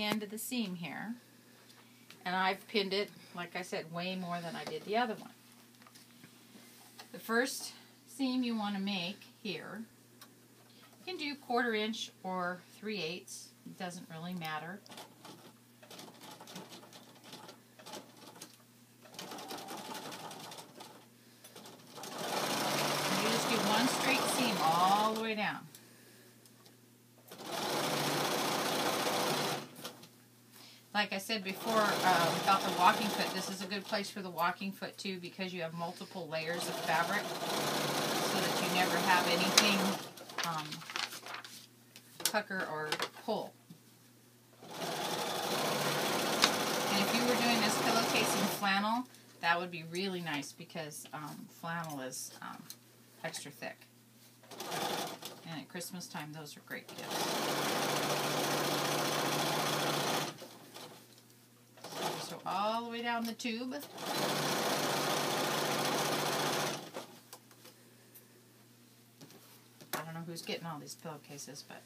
the end of the seam here, and I've pinned it, like I said, way more than I did the other one. The first seam you want to make here, you can do 1/4 inch or 3/8. It doesn't really matter. And you just do one straight seam all the way down. Like I said before about the walking foot, this is a good place for the walking foot too, because you have multiple layers of fabric so that you never have anything pucker or pull. And if you were doing this pillowcase in flannel, that would be really nice because flannel is extra thick. And at Christmas time, those are great gifts. So all the way down the tube. I don't know who's getting all these pillowcases, but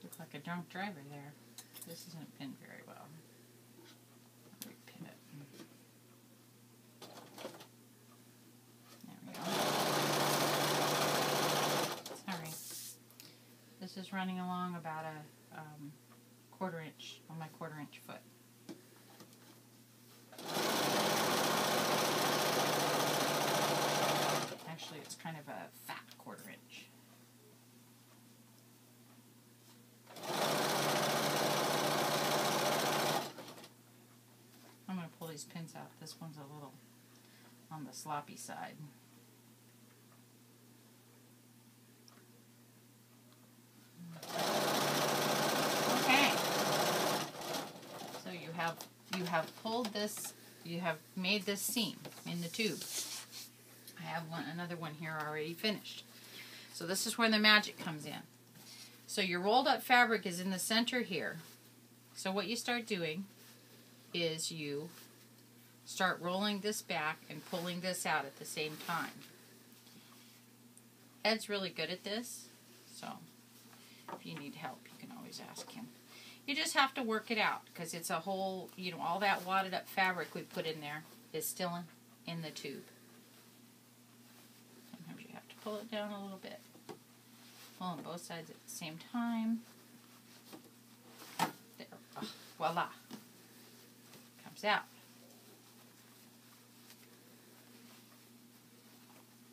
look like a drunk driver there. This isn't pinned very well. Let me pin it. There we go. Sorry. This is running along about a 1/4 inch on my 1/4 inch foot. Actually, it's kind of a fat 1/4 inch. I'm going to pull these pins out. This one's a little on the sloppy side. Okay. So you have pulled this, you have made this seam in the tube. I have another one here already finished. So this is where the magic comes in. So your rolled up fabric is in the center here. So what you start doing is you start rolling this back and pulling this out at the same time. Ed's really good at this, so if you need help, you can always ask him. You just have to work it out because it's a whole, all that wadded up fabric we put in there is still in the tube. Sometimes you have to pull it down a little bit. Pull on both sides at the same time. There. Oh, voila. Comes out.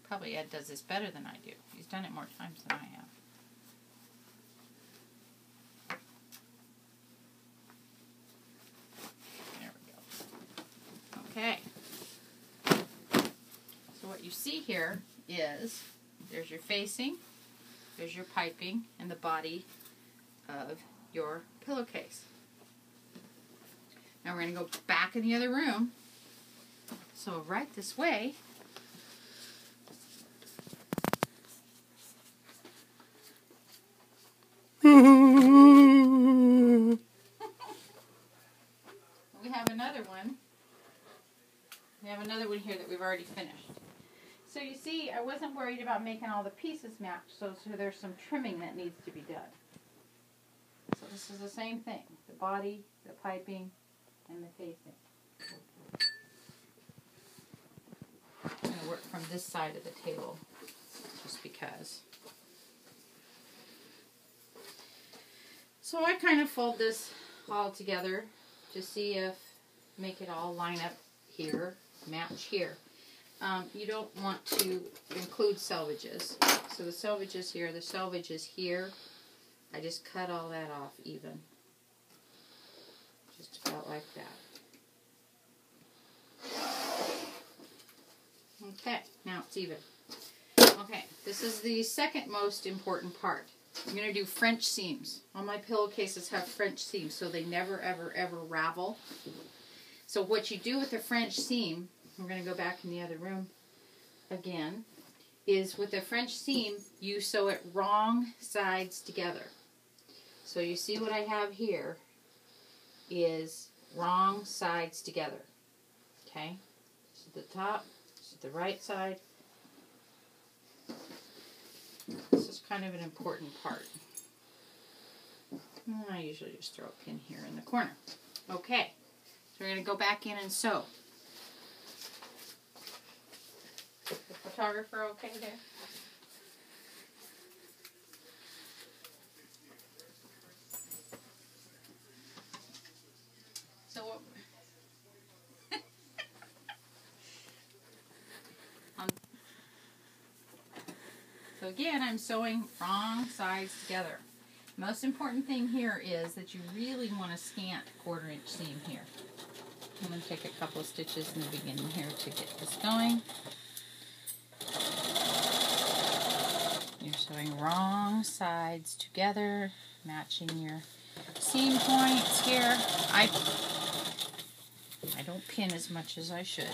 Probably Ed does this better than I do. He's done it more times than I have. There we go. Okay. So what you see here is there's your facing, there's your piping, and the body of your pillowcase. Now we're going to go back in the other room. So right this way. We have another one. We have another one here that we've already finished. So you see, I wasn't worried about making all the pieces match, so there's some trimming that needs to be done. So this is the same thing. The body, the piping, and the facing. I'm going to work from this side of the table, just because. So I kind of fold this all together to see if, make it all line up here, match here. You don't want to include selvages. So the selvage is here, the selvage is here. I just cut all that off even. Just about like that. Okay, now it's even. Okay, this is the second most important part. I'm going to do French seams. All my pillowcases have French seams, so they never, ever, ever ravel. So what you do with the French seam, we're going to go back in the other room again, is with the French seam, you sew it wrong sides together. So you see what I have here is wrong sides together. Okay? at the top, this is the right side. This is kind of an important part. I usually just throw a pin here in the corner. Okay, so we're going to go back in and sew. Is the photographer okay there? So what? So again, I'm sewing wrong sides together. The most important thing here is that you really want a scant 1/4 inch seam here. I'm going to take a couple of stitches in the beginning here to get this going. You're sewing wrong sides together, matching your seam points here. I don't pin as much as I should.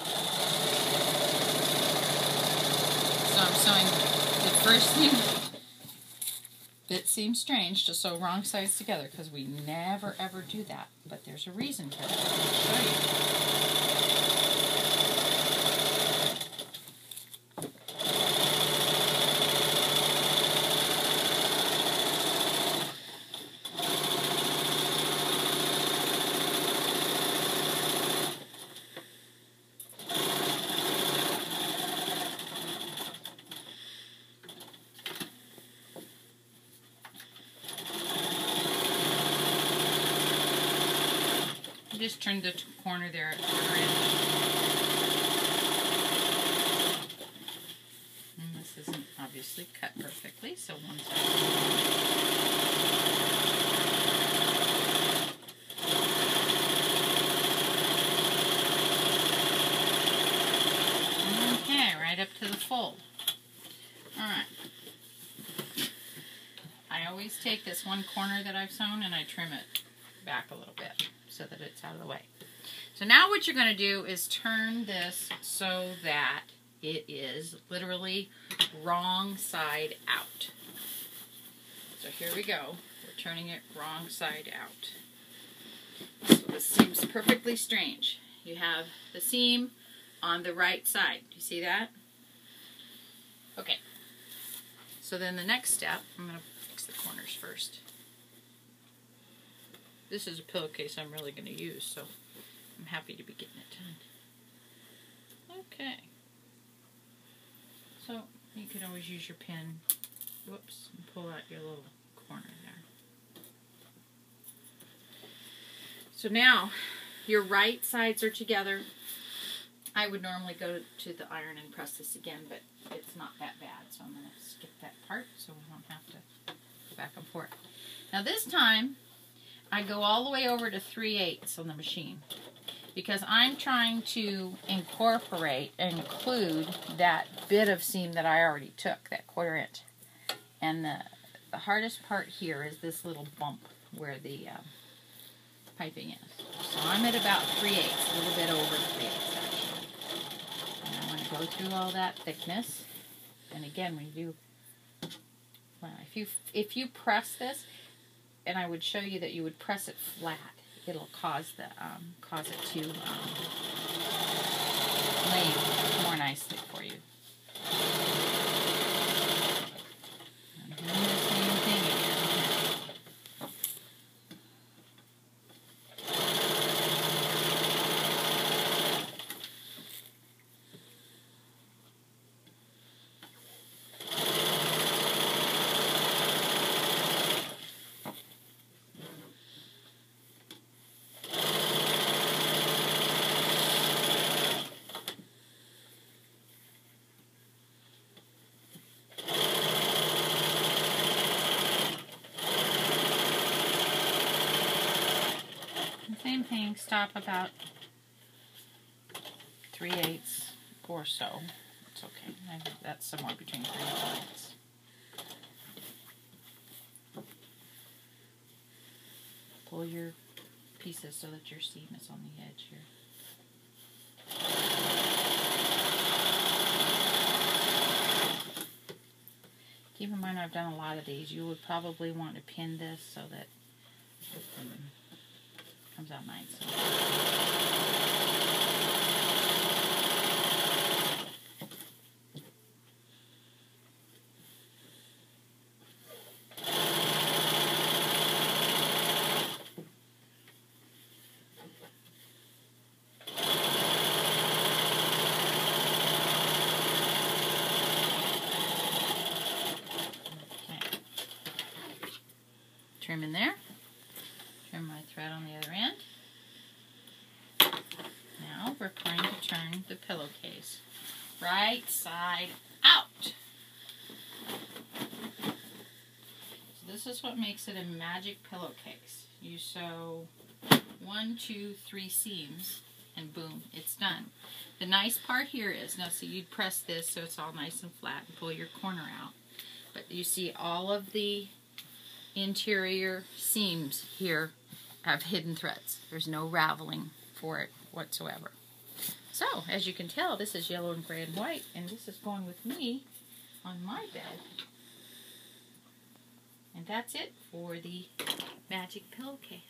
So I'm sewing the first thing. It seems strange to sew wrong sides together because we never ever do that, but there's a reason for that. I'll show you. Just turned the corner there at 1/4 inch. And this isn't obviously cut perfectly, so one side. Okay, right up to the fold. Alright. I always take this one corner that I've sewn and I trim it back a little bit, so that it's out of the way. So now what you're going to do is turn this so that it is literally wrong side out. So here we go. We're turning it wrong side out. So this seems perfectly strange. You have the seam on the right side. Do you see that? Okay. So then the next step, I'm going to fix the corners first. This is a pillowcase I'm really going to use, so I'm happy to be getting it done. Okay. So you could always use your pin, whoops, and pull out your little corner there. So now your right sides are together. I would normally go to the iron and press this again, but it's not that bad, so I'm going to skip that part so we don't have to go back and forth. Now this time, I go all the way over to 3/8 on the machine because I'm trying to include that bit of seam that I already took, that 1/4 inch. And the hardest part here is this little bump where the piping is. So I'm at about 3/8, a little bit over 3/8 actually. And I'm going to go through all that thickness. And again, when you do, well, if you press this, and I would show you that you would press it flat. It'll cause it to lay more nicely for you. I'm doing the same thing again. Same thing, stop about 3/8 or so. It's okay. I think that's somewhere between 3 and 4/8. Pull your pieces so that your seam is on the edge here. Keep in mind I've done a lot of these. You would probably want to pin this so that it comes out nice. trim in there. Trim my thread on the other end. Now we're going to turn the pillowcase right side out. So this is what makes it a magic pillowcase. You sew 1, 2, 3 seams and boom, it's done. The nice part here is, now see, you'd press this so it's all nice and flat and pull your corner out. But you see all of the interior seams here have hidden threads. There's no raveling for it whatsoever. So, as you can tell, this is yellow and gray and white, and this is going with me on my bed. And that's it for the magic pillowcase.